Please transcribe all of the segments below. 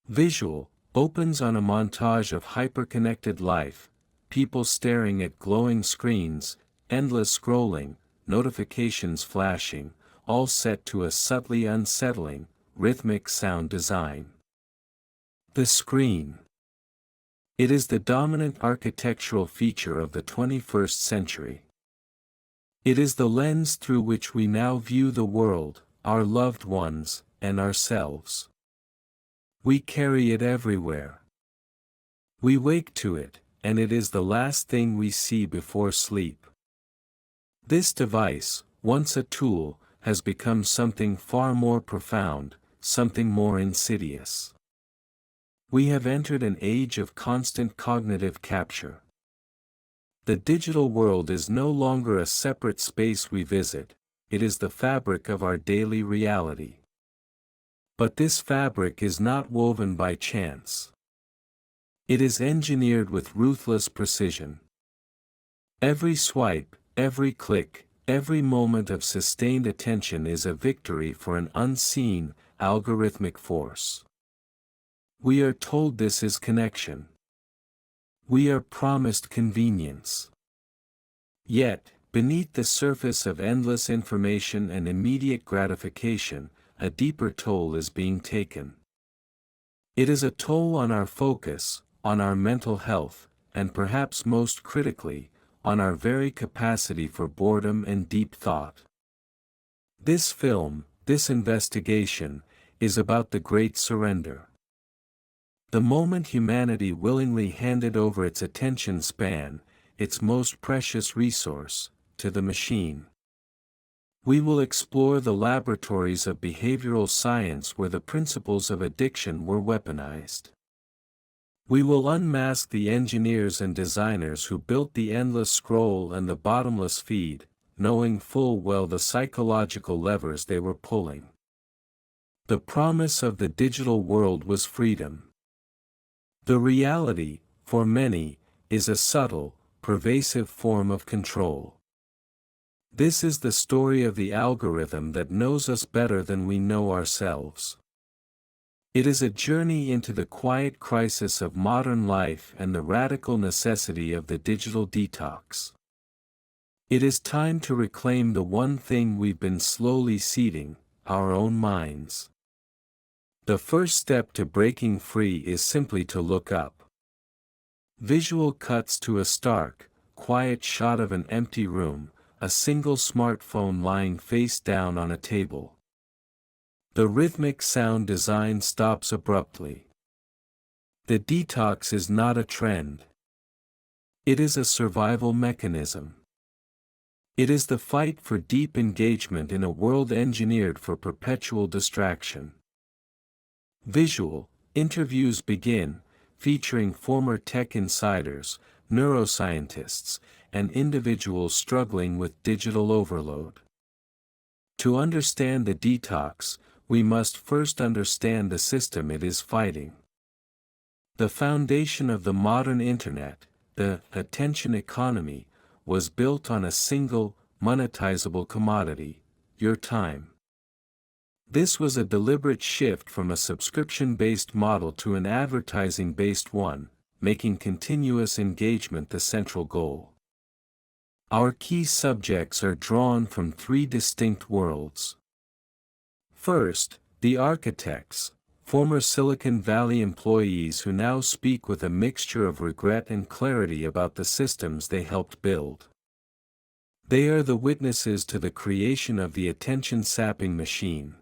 Visual opens on a montage of hyper-connected life, people staring at glowing screens, endless scrolling, notifications flashing, all set to a subtly unsettling, rhythmic sound design. The screen. It is the dominant architectural feature of the 21st century. It is the lens through which we now view the world, our loved ones, and ourselves. We carry it everywhere. We wake to it, and it is the last thing we see before sleep. This device, once a tool, has become something far more profound, something more insidious. We have entered an age of constant cognitive capture. The digital world is no longer a separate space we visit, it is the fabric of our daily reality. But this fabric is not woven by chance. It is engineered with ruthless precision. Every swipe, every click, every moment of sustained attention is a victory for an unseen, algorithmic force. We are told this is connection. We are promised convenience. Yet, beneath the surface of endless information and immediate gratification, a deeper toll is being taken. It is a toll on our focus, on our mental health, and perhaps most critically, on our very capacity for boredom and deep thought. This film, this investigation, is about the great surrender. The moment humanity willingly handed over its attention span, its most precious resource, to the machine. We will explore the laboratories of behavioral science where the principles of addiction were weaponized. We will unmask the engineers and designers who built the endless scroll and the bottomless feed, knowing full well the psychological levers they were pulling. The promise of the digital world was freedom. The reality, for many, is a subtle, pervasive form of control. This is the story of the algorithm that knows us better than we know ourselves. It is a journey into the quiet crisis of modern life and the radical necessity of the digital detox. It is time to reclaim the one thing we've been slowly ceding, our own minds. The first step to breaking free is simply to look up. Visual cuts to a stark, quiet shot of an empty room, a single smartphone lying face down on a table. The rhythmic sound design stops abruptly. The detox is not a trend. It is a survival mechanism. It is the fight for deep engagement in a world engineered for perpetual distraction. Visual interviews begin, featuring former tech insiders, neuroscientists, and individuals struggling with digital overload. To understand the detox, we must first understand the system it is fighting. The foundation of the modern internet, the attention economy, was built on a single, monetizable commodity: your time. This was a deliberate shift from a subscription-based model to an advertising-based one, making continuous engagement the central goal. Our key subjects are drawn from three distinct worlds. First, the architects, former Silicon Valley employees who now speak with a mixture of regret and clarity about the systems they helped build. They are the witnesses to the creation of the attention-sapping machine.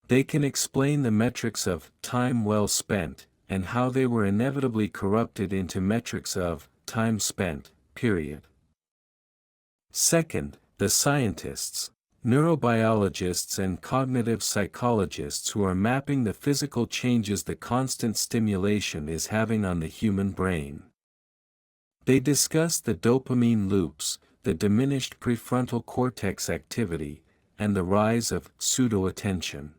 They can explain the metrics of time well spent, and how they were inevitably corrupted into metrics of time spent, period. Second, the scientists, neurobiologists and cognitive psychologists who are mapping the physical changes the constant stimulation is having on the human brain. They discuss the dopamine loops, the diminished prefrontal cortex activity, and the rise of pseudo-attention.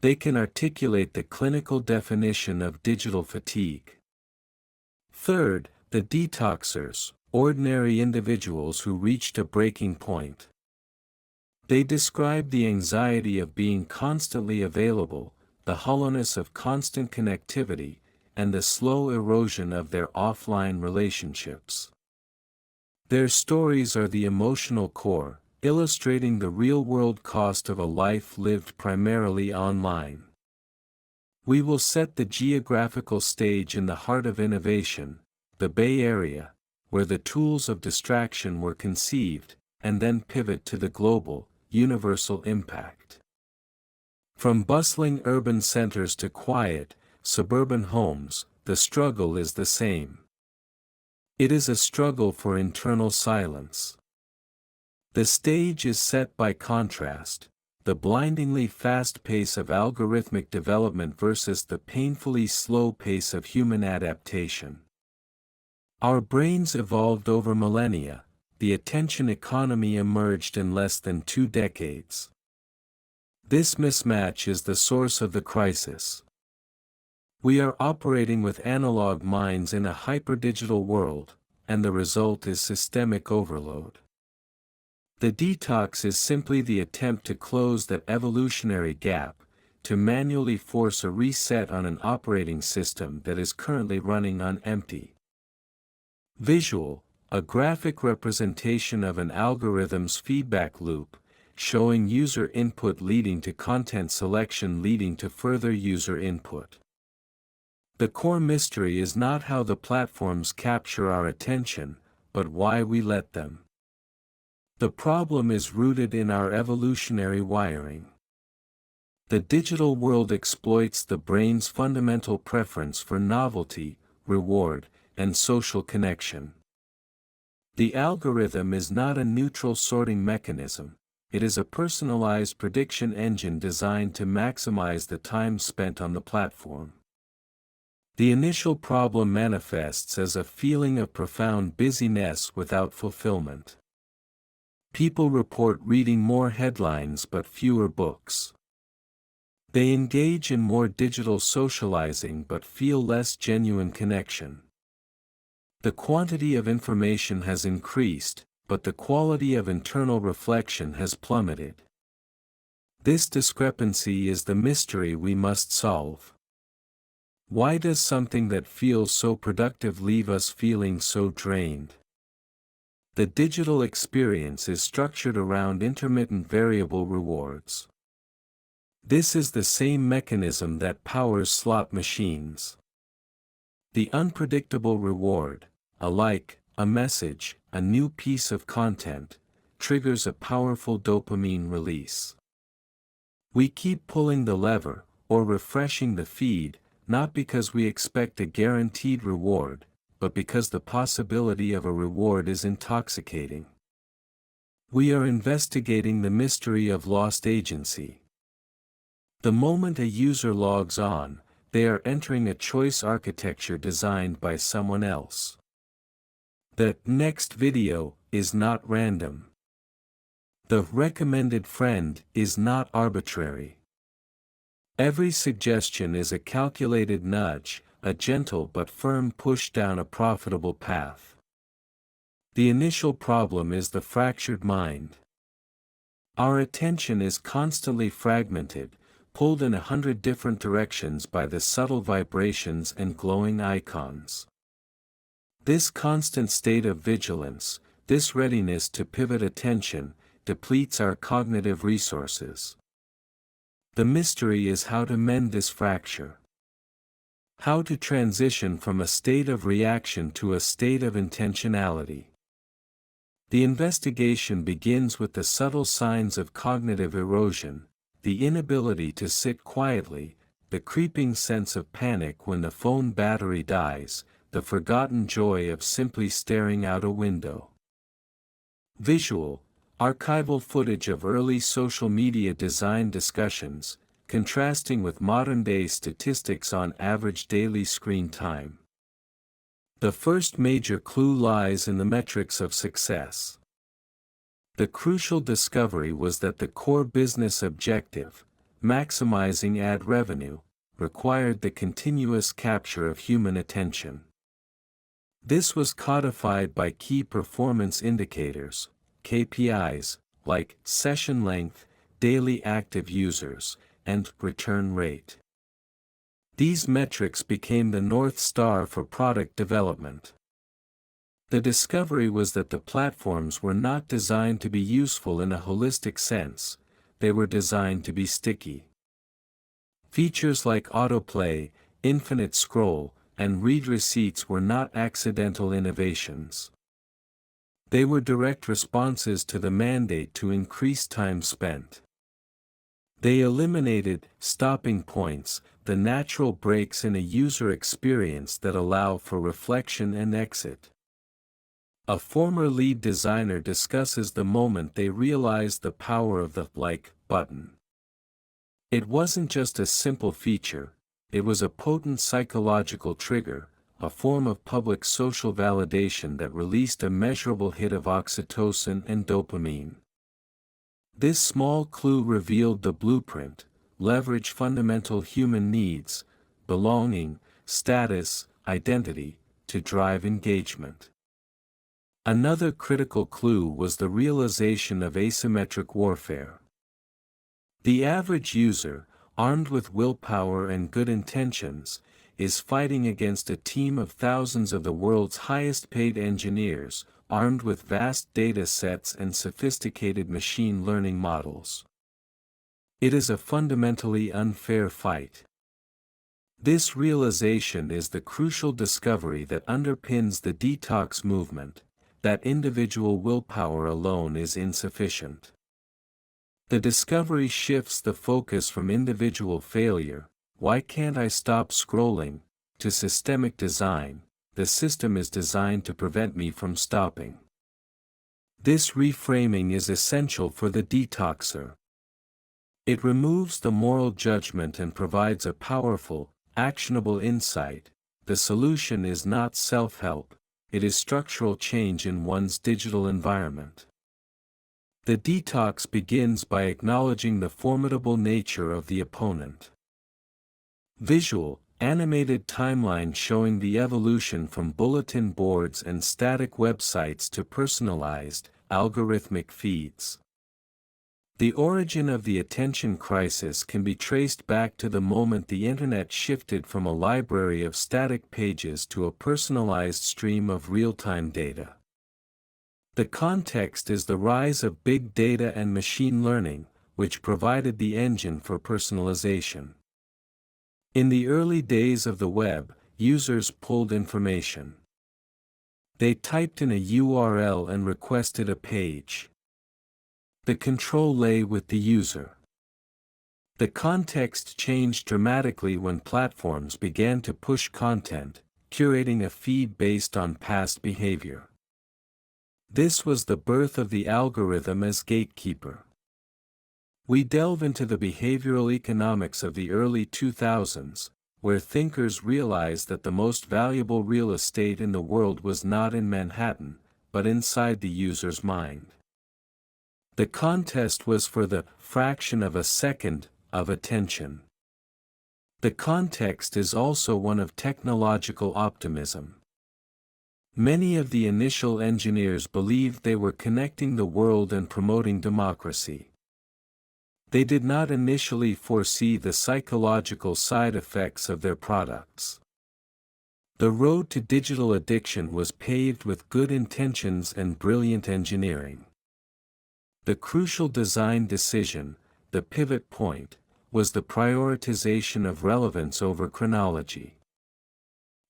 They can articulate the clinical definition of digital fatigue. Third, the detoxers, ordinary individuals who reached a breaking point. They describe the anxiety of being constantly available, the hollowness of constant connectivity, and the slow erosion of their offline relationships. Their stories are the emotional core, illustrating the real-world cost of a life lived primarily online. We will set the geographical stage in the heart of innovation, the Bay Area, where the tools of distraction were conceived, and then pivot to the global, universal impact. From bustling urban centers to quiet, suburban homes, the struggle is the same. It is a struggle for internal silence. The stage is set by contrast, the blindingly fast pace of algorithmic development versus the painfully slow pace of human adaptation. Our brains evolved over millennia, the attention economy emerged in less than 2 decades. This mismatch is the source of the crisis. We are operating with analog minds in a hyperdigital world, and the result is systemic overload. The detox is simply the attempt to close that evolutionary gap, to manually force a reset on an operating system that is currently running on empty. Visual, a graphic representation of an algorithm's feedback loop, showing user input leading to content selection leading to further user input. The core mystery is not how the platforms capture our attention, but why we let them. The problem is rooted in our evolutionary wiring. The digital world exploits the brain's fundamental preference for novelty, reward, and social connection. The algorithm is not a neutral sorting mechanism, it is a personalized prediction engine designed to maximize the time spent on the platform. The initial problem manifests as a feeling of profound busyness without fulfillment. People report reading more headlines but fewer books. They engage in more digital socializing but feel less genuine connection. The quantity of information has increased, but the quality of internal reflection has plummeted. This discrepancy is the mystery we must solve. Why does something that feels so productive leave us feeling so drained? The digital experience is structured around intermittent variable rewards. This is the same mechanism that powers slot machines. The unpredictable reward, a like, a message, a new piece of content, triggers a powerful dopamine release. We keep pulling the lever, or refreshing the feed, not because we expect a guaranteed reward, but because the possibility of a reward is intoxicating. We are investigating the mystery of lost agency. The moment a user logs on, they are entering a choice architecture designed by someone else. The next video is not random. The recommended friend is not arbitrary. Every suggestion is a calculated nudge, a gentle but firm push down a profitable path. The initial problem is the fractured mind. Our attention is constantly fragmented, pulled in 100 different directions by the subtle vibrations and glowing icons. This constant state of vigilance, this readiness to pivot attention, depletes our cognitive resources. The mystery is how to mend this fracture. How to transition from a state of reaction to a state of intentionality. The investigation begins with the subtle signs of cognitive erosion, the inability to sit quietly, the creeping sense of panic when the phone battery dies, the forgotten joy of simply staring out a window. Visual, archival footage of early social media design discussions, contrasting with modern-day statistics on average daily screen time. The first major clue lies in the metrics of success. The crucial discovery was that the core business objective, maximizing ad revenue, required the continuous capture of human attention. This was codified by key performance indicators, KPIs, like session length, daily active users, and return rate. These metrics became the North Star for product development. The discovery was that the platforms were not designed to be useful in a holistic sense, they were designed to be sticky. Features like autoplay, infinite scroll, and read receipts were not accidental innovations. They were direct responses to the mandate to increase time spent. They eliminated stopping points, the natural breaks in a user experience that allow for reflection and exit. A former lead designer discusses the moment they realized the power of the like button. It wasn't just a simple feature, it was a potent psychological trigger, a form of public social validation that released a measurable hit of oxytocin and dopamine. This small clue revealed the blueprint: leverage fundamental human needs, belonging, status, identity, to drive engagement. Another critical clue was the realization of asymmetric warfare. The average user, armed with willpower and good intentions, is fighting against a team of thousands of the world's highest-paid engineers, armed with vast data sets and sophisticated machine learning models. It is a fundamentally unfair fight. This realization is the crucial discovery that underpins the detox movement, that individual willpower alone is insufficient. The discovery shifts the focus from individual failure, "Why can't I stop scrolling?" to systemic design, "The system is designed to prevent me from stopping." This reframing is essential for the detoxer. It removes the moral judgment and provides a powerful, actionable insight: the solution is not self-help, it is structural change in one's digital environment. The detox begins by acknowledging the formidable nature of the opponent. Visual, animated timeline showing the evolution from bulletin boards and static websites to personalized, algorithmic feeds. The origin of the attention crisis can be traced back to the moment the Internet shifted from a library of static pages to a personalized stream of real-time data. The context is the rise of big data and machine learning, which provided the engine for personalization. In the early days of the web, users pulled information. They typed in a URL and requested a page. The control lay with the user. The context changed dramatically when platforms began to push content, curating a feed based on past behavior. This was the birth of the algorithm as gatekeeper. We delve into the behavioral economics of the early 2000s, where thinkers realized that the most valuable real estate in the world was not in Manhattan, but inside the user's mind. The contest was for the fraction of a second of attention. The context is also one of technological optimism. Many of the initial engineers believed they were connecting the world and promoting democracy. They did not initially foresee the psychological side effects of their products. The road to digital addiction was paved with good intentions and brilliant engineering. The crucial design decision, the pivot point, was the prioritization of relevance over chronology.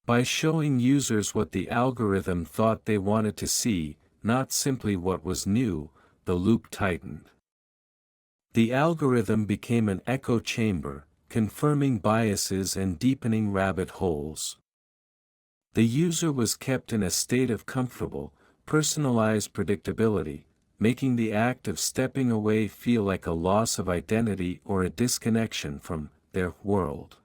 By showing users what the algorithm thought they wanted to see, not simply what was new, the loop tightened. The algorithm became an echo chamber, confirming biases and deepening rabbit holes. The user was kept in a state of comfortable, personalized predictability, making the act of stepping away feel like a loss of identity or a disconnection from their world.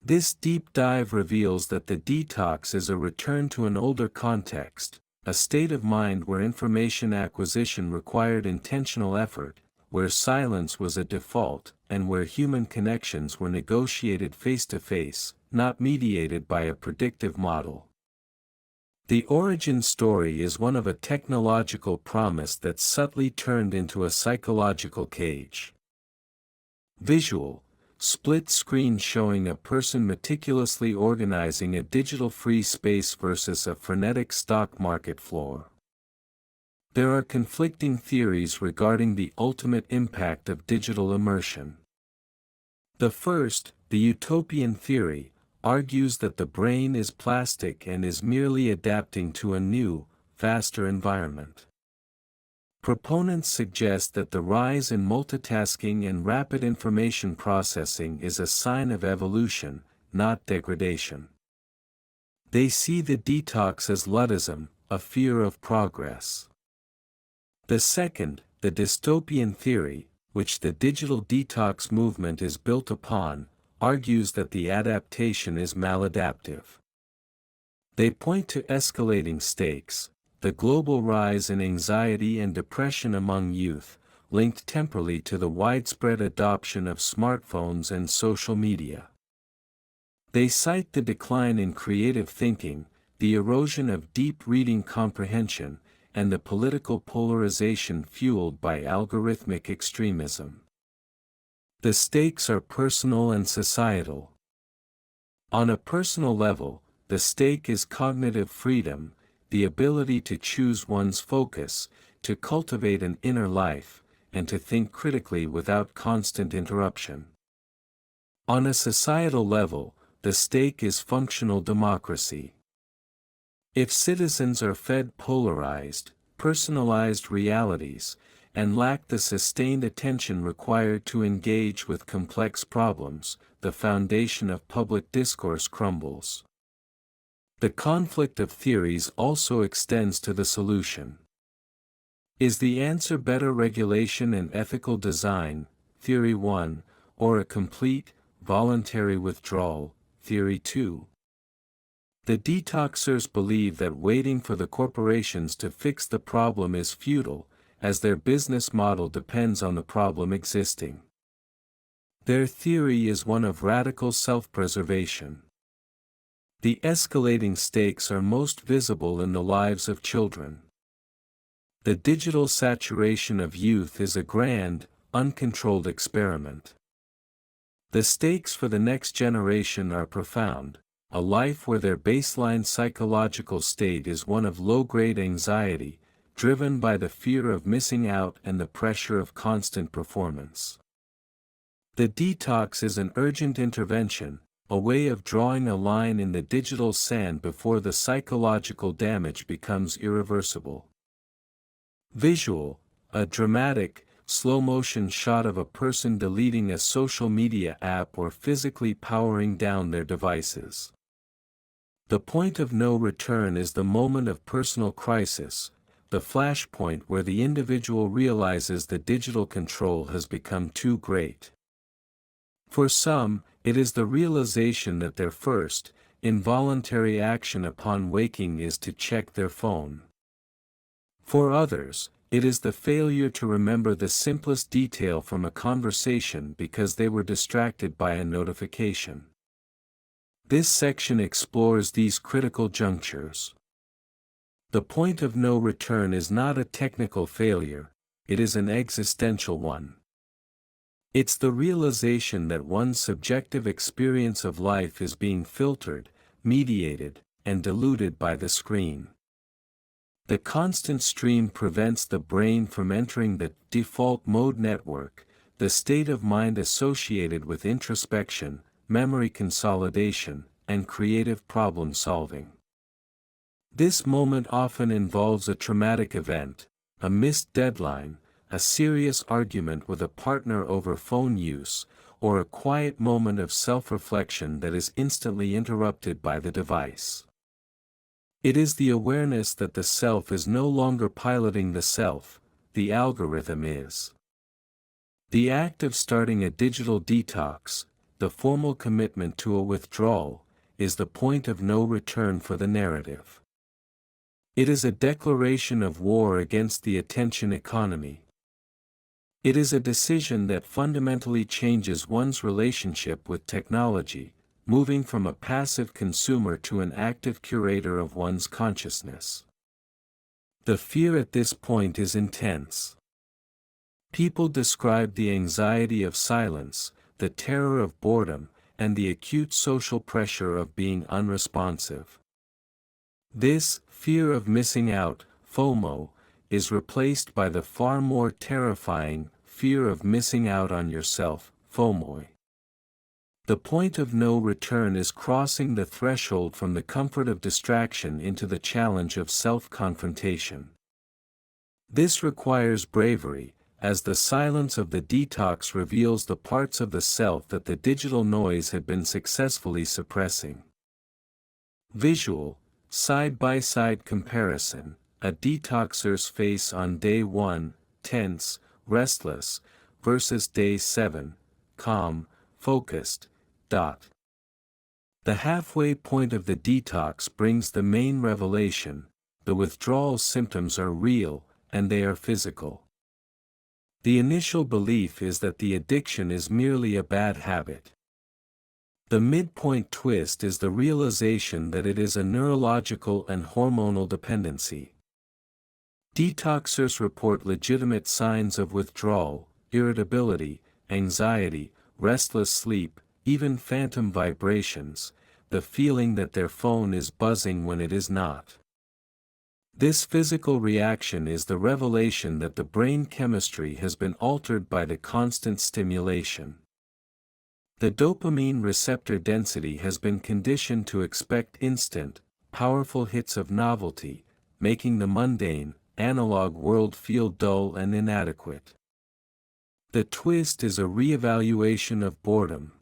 This deep dive reveals that the detox is a return to an older context, a state of mind where information acquisition required intentional effort, where silence was a default, and where human connections were negotiated face-to-face, not mediated by a predictive model. The origin story is one of a technological promise that subtly turned into a psychological cage. Visual, split screen showing a person meticulously organizing a digital-free space versus a frenetic stock market floor. There are conflicting theories regarding the ultimate impact of digital immersion. The first, the utopian theory, argues that the brain is plastic and is merely adapting to a new, faster environment. Proponents suggest that the rise in multitasking and rapid information processing is a sign of evolution, not degradation. They see the detox as Luddism, a fear of progress. The second, the dystopian theory, which the digital detox movement is built upon, argues that the adaptation is maladaptive. They point to escalating stakes, the global rise in anxiety and depression among youth, linked temporally to the widespread adoption of smartphones and social media. They cite the decline in creative thinking, the erosion of deep reading comprehension, and the political polarization fueled by algorithmic extremism. The stakes are personal and societal. On a personal level, the stake is cognitive freedom, the ability to choose one's focus, to cultivate an inner life, and to think critically without constant interruption. On a societal level, the stake is functional democracy. If citizens are fed polarized, personalized realities, and lack the sustained attention required to engage with complex problems, the foundation of public discourse crumbles. The conflict of theories also extends to the solution. Is the answer better regulation and ethical design, Theory 1, or a complete, voluntary withdrawal, Theory 2? The detoxers believe that waiting for the corporations to fix the problem is futile, as their business model depends on the problem existing. Their theory is one of radical self-preservation. The escalating stakes are most visible in the lives of children. The digital saturation of youth is a grand, uncontrolled experiment. The stakes for the next generation are profound, a life where their baseline psychological state is one of low-grade anxiety, driven by the fear of missing out and the pressure of constant performance. The detox is an urgent intervention, a way of drawing a line in the digital sand before the psychological damage becomes irreversible. Visual, a dramatic, slow-motion shot of a person deleting a social media app or physically powering down their devices. The point of no return is the moment of personal crisis, the flashpoint where the individual realizes the digital control has become too great. For some, it is the realization that their first, involuntary action upon waking is to check their phone. For others, it is the failure to remember the simplest detail from a conversation because they were distracted by a notification. This section explores these critical junctures. The point of no return is not a technical failure, it is an existential one. It's the realization that one's subjective experience of life is being filtered, mediated, and diluted by the screen. The constant stream prevents the brain from entering the default mode network, the state of mind associated with introspection, memory consolidation, and creative problem solving. This moment often involves a traumatic event, a missed deadline, a serious argument with a partner over phone use, or a quiet moment of self-reflection that is instantly interrupted by the device. It is the awareness that the self is no longer piloting the self, the algorithm is. The act of starting a digital detox, the formal commitment to a withdrawal, is the point of no return for the narrative. It is a declaration of war against the attention economy. It is a decision that fundamentally changes one's relationship with technology, moving from a passive consumer to an active curator of one's consciousness. The fear at this point is intense. People describe the anxiety of silence, the terror of boredom, and the acute social pressure of being unresponsive. This fear of missing out, FOMO, is replaced by the far more terrifying fear of missing out on yourself, FOMO. The point of no return is crossing the threshold from the comfort of distraction into the challenge of self-confrontation. This requires bravery, as the silence of the detox reveals the parts of the self that the digital noise had been successfully suppressing. Visual, side-by-side comparison, a detoxer's face on day 1, tense, restless, versus day 7, calm, focused. The halfway point of the detox brings the main revelation: the withdrawal symptoms are real, and they are physical. The initial belief is that the addiction is merely a bad habit. The midpoint twist is the realization that it is a neurological and hormonal dependency. Detoxers report legitimate signs of withdrawal, irritability, anxiety, restless sleep, even phantom vibrations, the feeling that their phone is buzzing when it is not. This physical reaction is the revelation that the brain chemistry has been altered by the constant stimulation. The dopamine receptor density has been conditioned to expect instant, powerful hits of novelty, making the mundane, analog world feel dull and inadequate. The twist is a re-evaluation of boredom.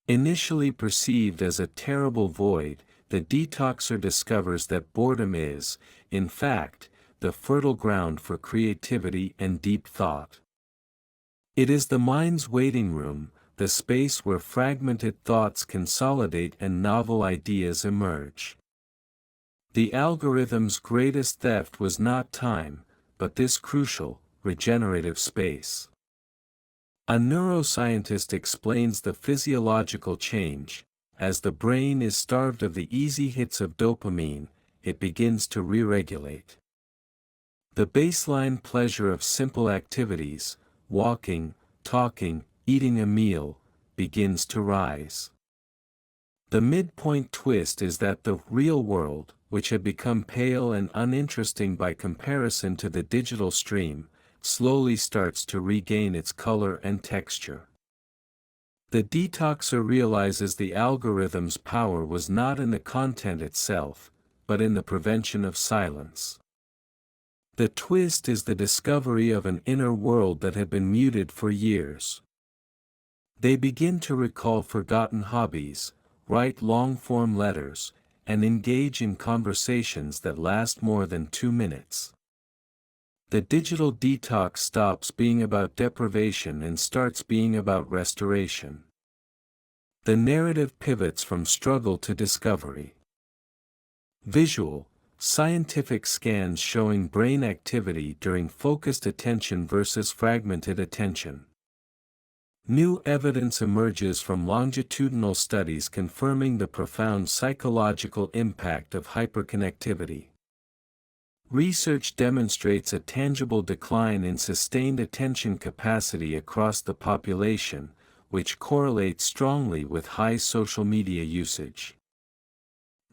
Initially perceived as a terrible void, the detoxer discovers that boredom is, in fact, the fertile ground for creativity and deep thought. It is the mind's waiting room, the space where fragmented thoughts consolidate and novel ideas emerge. The algorithm's greatest theft was not time, but this crucial, regenerative space. A neuroscientist explains the physiological change: as the brain is starved of the easy hits of dopamine, it begins to re-regulate. The baseline pleasure of simple activities, walking, talking, eating a meal, begins to rise. The midpoint twist is that the real world, which had become pale and uninteresting by comparison to the digital stream, slowly starts to regain its color and texture. The detoxer realizes the algorithm's power was not in the content itself, but in the prevention of silence. The twist is the discovery of an inner world that had been muted for years. They begin to recall forgotten hobbies, write long-form letters, and engage in conversations that last more than 2 minutes. The digital detox stops being about deprivation and starts being about restoration. The narrative pivots from struggle to discovery. Visual, scientific scans showing brain activity during focused attention versus fragmented attention. New evidence emerges from longitudinal studies confirming the profound psychological impact of hyperconnectivity. Research demonstrates a tangible decline in sustained attention capacity across the population, which correlates strongly with high social media usage.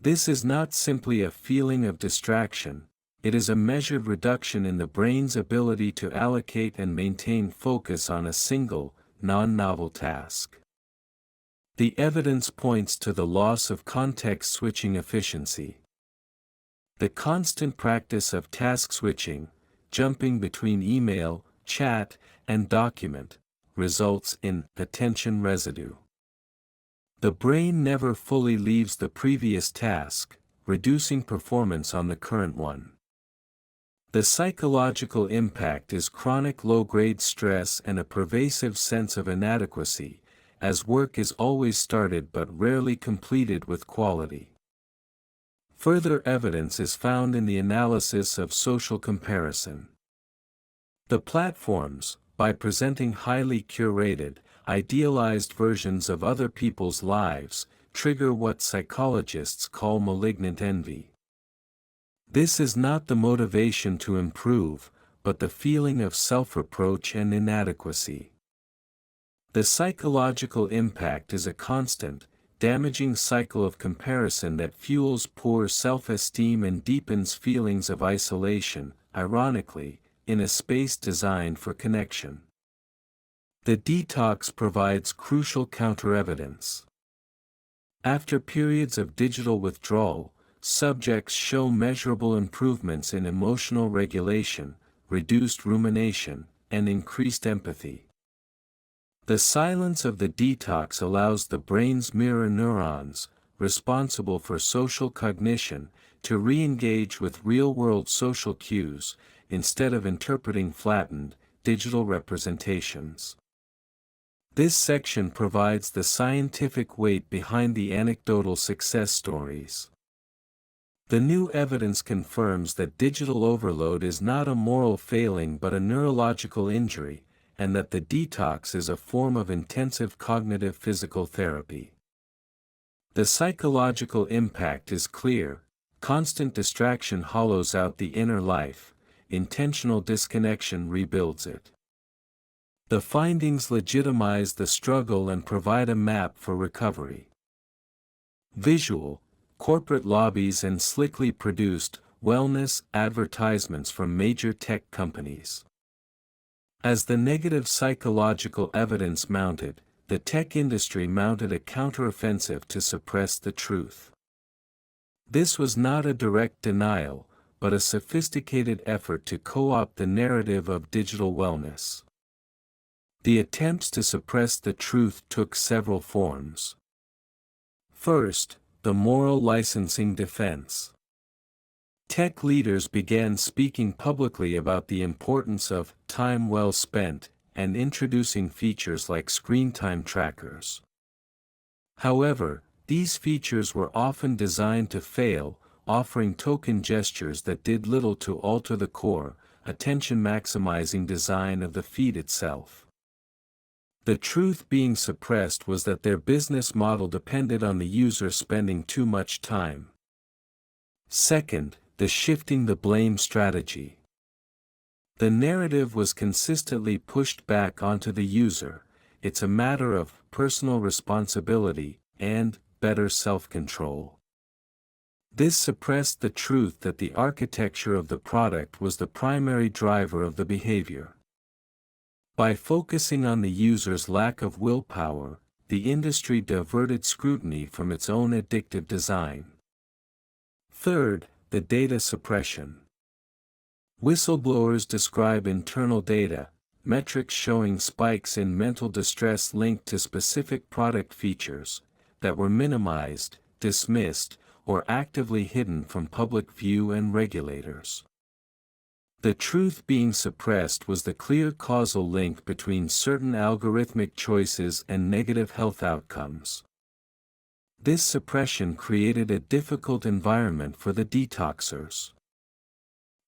This is not simply a feeling of distraction, it is a measured reduction in the brain's ability to allocate and maintain focus on a single, non-novel task. The evidence points to the loss of context-switching efficiency. The constant practice of task switching, jumping between email, chat, and document, results in attention residue. The brain never fully leaves the previous task, reducing performance on the current one. The psychological impact is chronic low-grade stress and a pervasive sense of inadequacy, as work is always started but rarely completed with quality. Further evidence is found in the analysis of social comparison. The platforms, by presenting highly curated, idealized versions of other people's lives, trigger what psychologists call malignant envy. This is not the motivation to improve, but the feeling of self-reproach and inadequacy. The psychological impact is a constant, damaging cycle of comparison that fuels poor self-esteem and deepens feelings of isolation, ironically, in a space designed for connection. The detox provides crucial counter-evidence. After periods of digital withdrawal, subjects show measurable improvements in emotional regulation, reduced rumination, and increased empathy. The silence of the detox allows the brain's mirror neurons, responsible for social cognition, to re-engage with real-world social cues, instead of interpreting flattened, digital representations. This section provides the scientific weight behind the anecdotal success stories. The new evidence confirms that digital overload is not a moral failing but a neurological injury, and that the detox is a form of intensive cognitive physical therapy. The psychological impact is clear: constant distraction hollows out the inner life, intentional disconnection rebuilds it. The findings legitimize the struggle and provide a map for recovery. Visual, corporate lobbies and slickly produced, wellness advertisements from major tech companies. As the negative psychological evidence mounted, the tech industry mounted a counteroffensive to suppress the truth. This was not a direct denial, but a sophisticated effort to co-opt the narrative of digital wellness. The attempts to suppress the truth took several forms. First, the moral licensing defense. Tech leaders began speaking publicly about the importance of time well spent, and introducing features like screen time trackers. However, these features were often designed to fail, offering token gestures that did little to alter the core, attention-maximizing design of the feed itself. The truth being suppressed was that their business model depended on the user spending too much time. Second, the shifting the blame strategy. The narrative was consistently pushed back onto the user: it's a matter of personal responsibility and better self-control. This suppressed the truth that the architecture of the product was the primary driver of the behavior. By focusing on the user's lack of willpower, the industry diverted scrutiny from its own addictive design. Third, the data suppression. Whistleblowers describe internal data, metrics showing spikes in mental distress linked to specific product features, that were minimized, dismissed, or actively hidden from public view and regulators. The truth being suppressed was the clear causal link between certain algorithmic choices and negative health outcomes. This suppression created a difficult environment for the detoxers.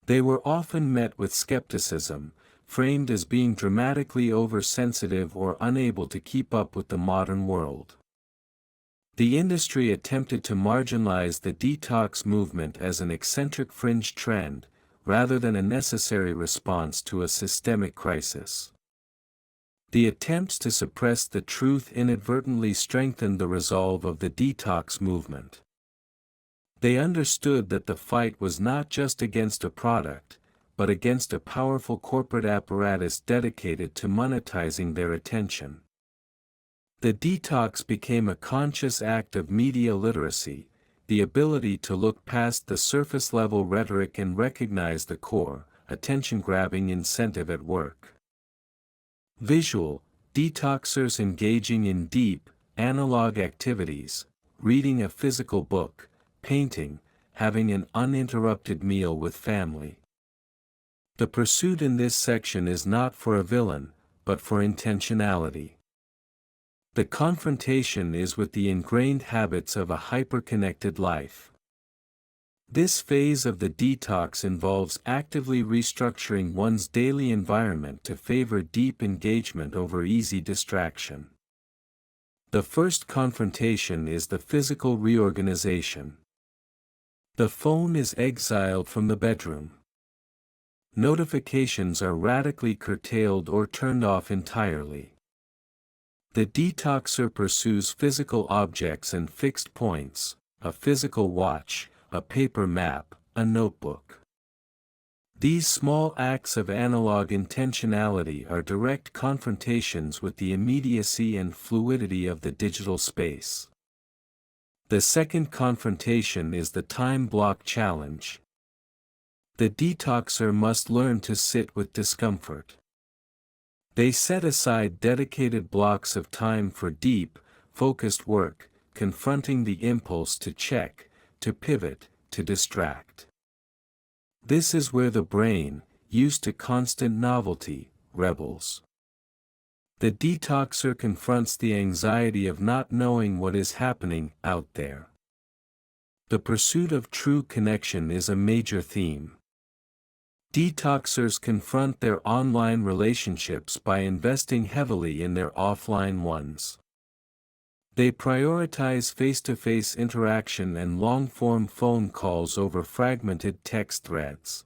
They were often met with skepticism, framed as being dramatically oversensitive or unable to keep up with the modern world. The industry attempted to marginalize the detox movement as an eccentric fringe trend, rather than a necessary response to a systemic crisis. The attempts to suppress the truth inadvertently strengthened the resolve of the detox movement. They understood that the fight was not just against a product, but against a powerful corporate apparatus dedicated to monetizing their attention. The detox became a conscious act of media literacy, the ability to look past the surface-level rhetoric and recognize the core, attention-grabbing incentive at work. Visual, detoxers engaging in deep, analog activities, reading a physical book, painting, having an uninterrupted meal with family. The pursuit in this section is not for a villain, but for intentionality. The confrontation is with the ingrained habits of a hyper-connected life. This phase of the detox involves actively restructuring one's daily environment to favor deep engagement over easy distraction. The first confrontation is the physical reorganization. The phone is exiled from the bedroom. Notifications are radically curtailed or turned off entirely. The detoxer pursues physical objects and fixed points, a physical watch, a paper map, a notebook. These small acts of analog intentionality are direct confrontations with the immediacy and fluidity of the digital space. The second confrontation is the time block challenge. The detoxer must learn to sit with discomfort. They set aside dedicated blocks of time for deep, focused work, confronting the impulse to check, to pivot, to distract. This is where the brain, used to constant novelty, rebels. The detoxer confronts the anxiety of not knowing what is happening out there. The pursuit of true connection is a major theme. Detoxers confront their online relationships by investing heavily in their offline ones. They prioritize face-to-face interaction and long-form phone calls over fragmented text threads.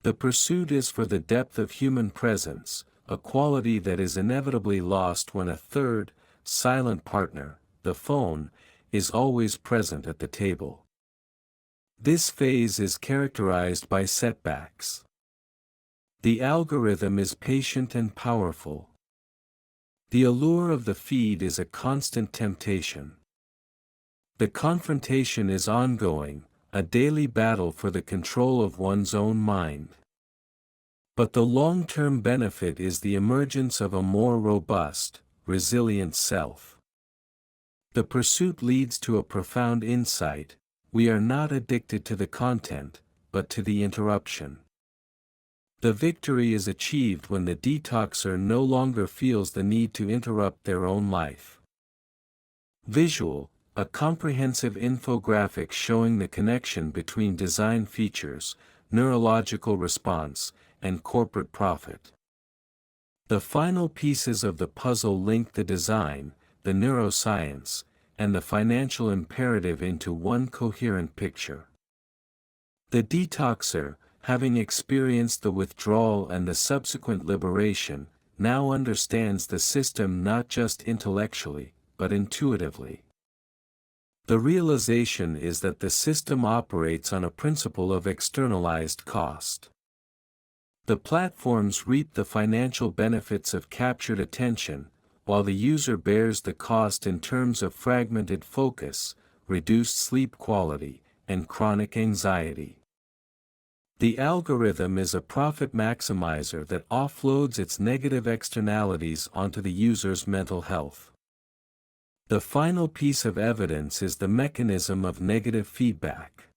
The pursuit is for the depth of human presence, a quality that is inevitably lost when a third, silent partner, the phone, is always present at the table. This phase is characterized by setbacks. The algorithm is patient and powerful. The allure of the feed is a constant temptation. The confrontation is ongoing, a daily battle for the control of one's own mind. But the long-term benefit is the emergence of a more robust, resilient self. The pursuit leads to a profound insight: we are not addicted to the content, but to the interruption. The victory is achieved when the detoxer no longer feels the need to interrupt their own life. Visual, a comprehensive infographic showing the connection between design features, neurological response, and corporate profit. The final pieces of the puzzle link the design, the neuroscience, and the financial imperative into one coherent picture. The detoxer, having experienced the withdrawal and the subsequent liberation, now understands the system not just intellectually, but intuitively. The realization is that the system operates on a principle of externalized cost. The platforms reap the financial benefits of captured attention, while the user bears the cost in terms of fragmented focus, reduced sleep quality, and chronic anxiety. The algorithm is a profit maximizer that offloads its negative externalities onto the user's mental health. The final piece of evidence is the mechanism of negative feedback.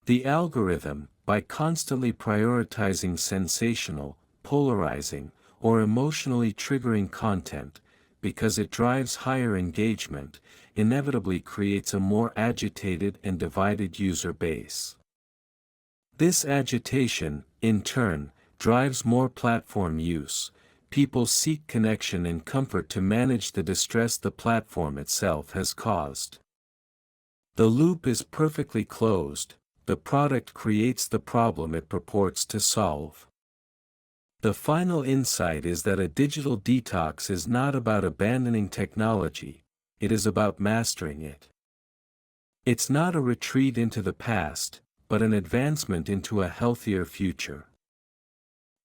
The algorithm, by constantly prioritizing sensational, polarizing, or emotionally triggering content, because it drives higher engagement, inevitably creates a more agitated and divided user base. This agitation, in turn, drives more platform use. People seek connection and comfort to manage the distress the platform itself has caused. The loop is perfectly closed. The product creates the problem it purports to solve. The final insight is that a digital detox is not about abandoning technology, it is about mastering it. It's not a retreat into the past, but an advancement into a healthier future.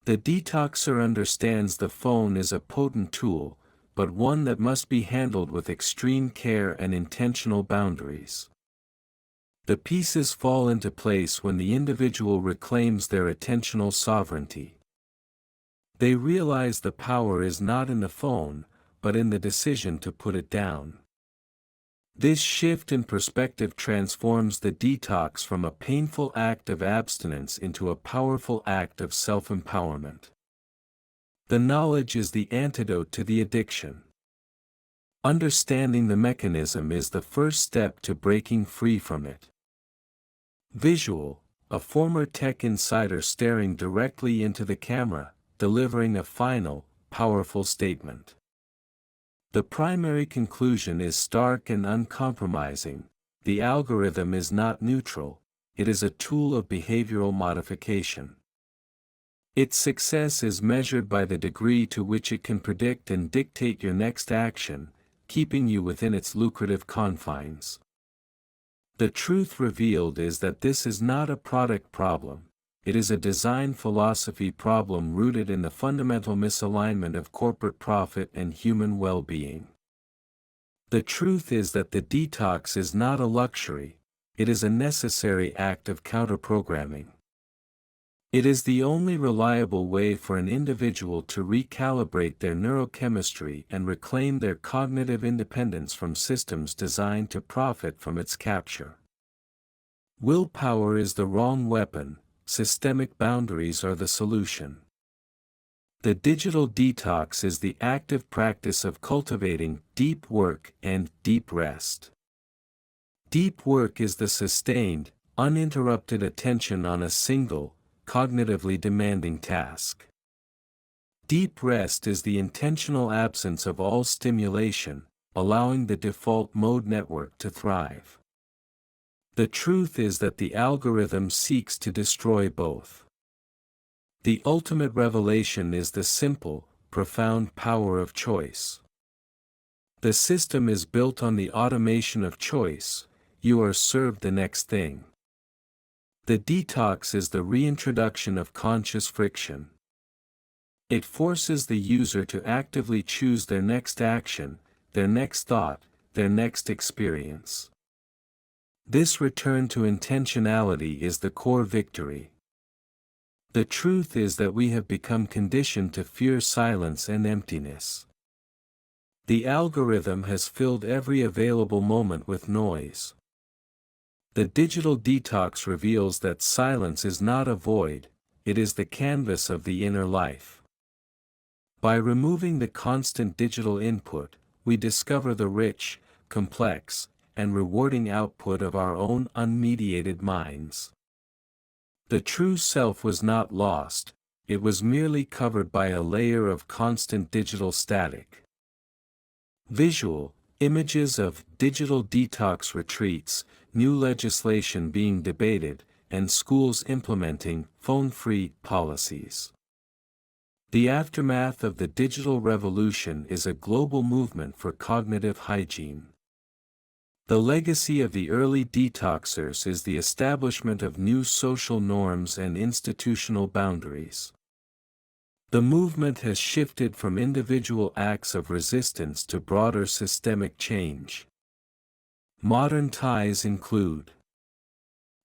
The detoxer understands the phone is a potent tool, but one that must be handled with extreme care and intentional boundaries. The pieces fall into place when the individual reclaims their attentional sovereignty. They realize the power is not in the phone, but in the decision to put it down. This shift in perspective transforms the detox from a painful act of abstinence into a powerful act of self-empowerment. The knowledge is the antidote to the addiction. Understanding the mechanism is the first step to breaking free from it. Visual, a former tech insider staring directly into the camera, delivering a final, powerful statement. The primary conclusion is stark and uncompromising: the algorithm is not neutral, it is a tool of behavioral modification. Its success is measured by the degree to which it can predict and dictate your next action, keeping you within its lucrative confines. The truth revealed is that this is not a product problem, it is a design philosophy problem rooted in the fundamental misalignment of corporate profit and human well-being. The truth is that the detox is not a luxury, it is a necessary act of counter-programming. It is the only reliable way for an individual to recalibrate their neurochemistry and reclaim their cognitive independence from systems designed to profit from its capture. Willpower is the wrong weapon, systemic boundaries are the solution. The digital detox is the active practice of cultivating deep work and deep rest. Deep work is the sustained, uninterrupted attention on a single, cognitively demanding task. Deep rest is the intentional absence of all stimulation, allowing the default mode network to thrive. The truth is that the algorithm seeks to destroy both. The ultimate revelation is the simple, profound power of choice. The system is built on the automation of choice, you are served the next thing. The detox is the reintroduction of conscious friction. It forces the user to actively choose their next action, their next thought, their next experience. This return to intentionality is the core victory. The truth is that we have become conditioned to fear silence and emptiness. The algorithm has filled every available moment with noise. The digital detox reveals that silence is not a void, it is the canvas of the inner life. By removing the constant digital input, we discover the rich, complex, and rewarding output of our own unmediated minds. The true self was not lost, it was merely covered by a layer of constant digital static. Visual images of digital detox retreats, new legislation being debated, and schools implementing phone-free policies. The aftermath of the digital revolution is a global movement for cognitive hygiene. The legacy of the early detoxers is the establishment of new social norms and institutional boundaries. The movement has shifted from individual acts of resistance to broader systemic change. Modern ties include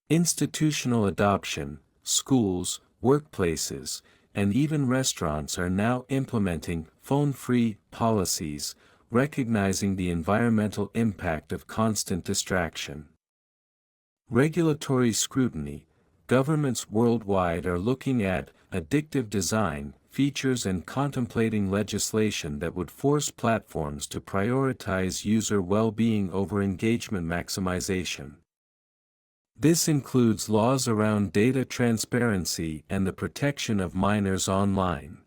institutional adoption. Schools, workplaces, and even restaurants are now implementing phone-free policies, recognizing the environmental impact of constant distraction. Regulatory scrutiny. Governments worldwide are looking at addictive design features and contemplating legislation that would force platforms to prioritize user well-being over engagement maximization. This includes laws around data transparency and the protection of minors online.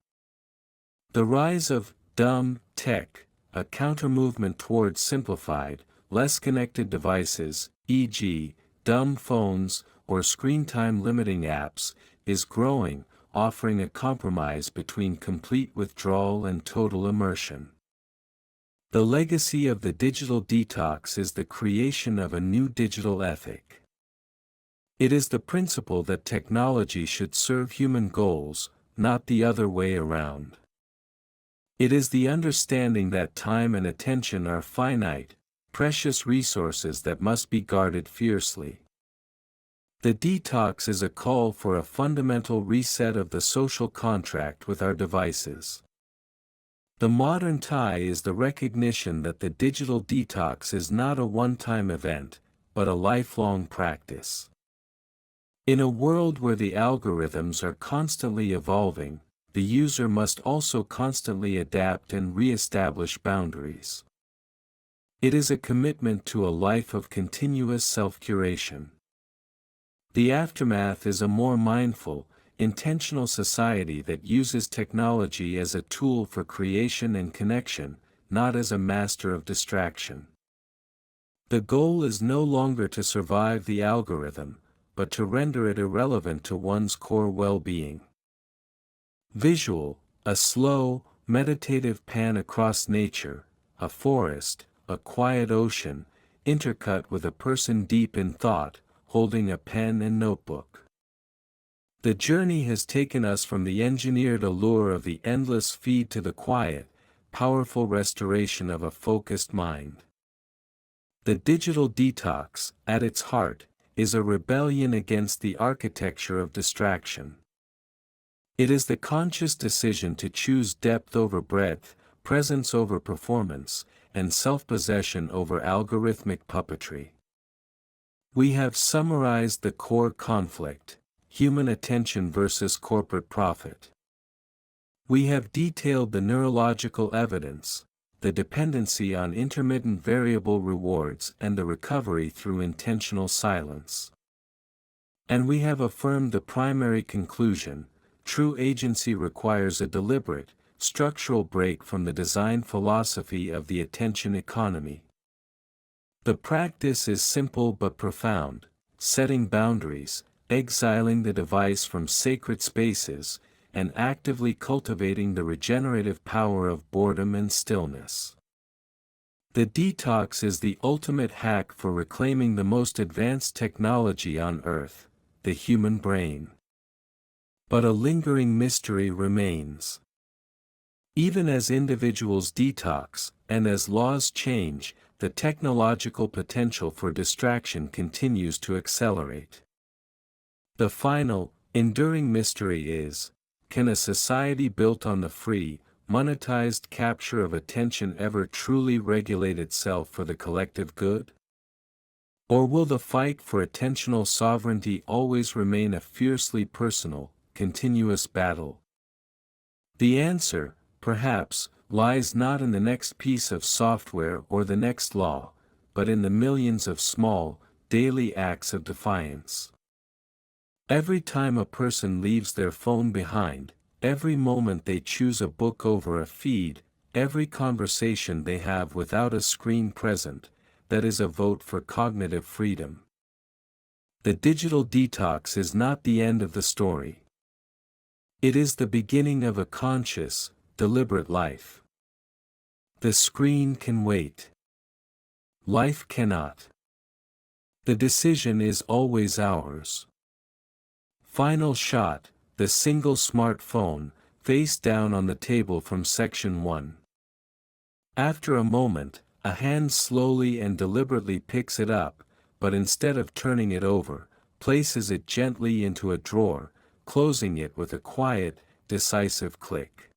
The rise of dumb tech, a counter-movement towards simplified, less connected devices, e.g., dumb phones or screen time limiting apps, is growing, offering a compromise between complete withdrawal and total immersion. The legacy of the digital detox is the creation of a new digital ethic. It is the principle that technology should serve human goals, not the other way around. It is the understanding that time and attention are finite, precious resources that must be guarded fiercely. The detox is a call for a fundamental reset of the social contract with our devices. The modern tie is the recognition that the digital detox is not a one-time event, but a lifelong practice. In a world where the algorithms are constantly evolving, the user must also constantly adapt and re-establish boundaries. It is a commitment to a life of continuous self-curation. The aftermath is a more mindful, intentional society that uses technology as a tool for creation and connection, not as a master of distraction. The goal is no longer to survive the algorithm, but to render it irrelevant to one's core well-being. Visual, a slow, meditative pan across nature, a forest, a quiet ocean, intercut with a person deep in thought, holding a pen and notebook. The journey has taken us from the engineered allure of the endless feed to the quiet, powerful restoration of a focused mind. The digital detox, at its heart, is a rebellion against the architecture of distraction. It is the conscious decision to choose depth over breadth, presence over performance, and self-possession over algorithmic puppetry. We have summarized the core conflict: human attention versus corporate profit. We have detailed the neurological evidence, the dependency on intermittent variable rewards and the recovery through intentional silence. And we have affirmed the primary conclusion: true agency requires a deliberate, structural break from the design philosophy of the attention economy. The practice is simple but profound: setting boundaries, exiling the device from sacred spaces, and actively cultivating the regenerative power of boredom and stillness. The detox is the ultimate hack for reclaiming the most advanced technology on Earth, the human brain. But a lingering mystery remains. Even as individuals detox, and as laws change, the technological potential for distraction continues to accelerate. The final, enduring mystery is: can a society built on the free, monetized capture of attention ever truly regulate itself for the collective good? Or will the fight for attentional sovereignty always remain a fiercely personal, continuous battle? The answer, perhaps, lies not in the next piece of software or the next law, but in the millions of small, daily acts of defiance. Every time a person leaves their phone behind, every moment they choose a book over a feed, every conversation they have without a screen present, that is a vote for cognitive freedom. The digital detox is not the end of the story. It is the beginning of a conscious, deliberate life. The screen can wait. Life cannot. The decision is always ours. Final shot: the single smartphone, face down on the table from section 1. After a moment, a hand slowly and deliberately picks it up, but instead of turning it over, places it gently into a drawer, closing it with a quiet, decisive click.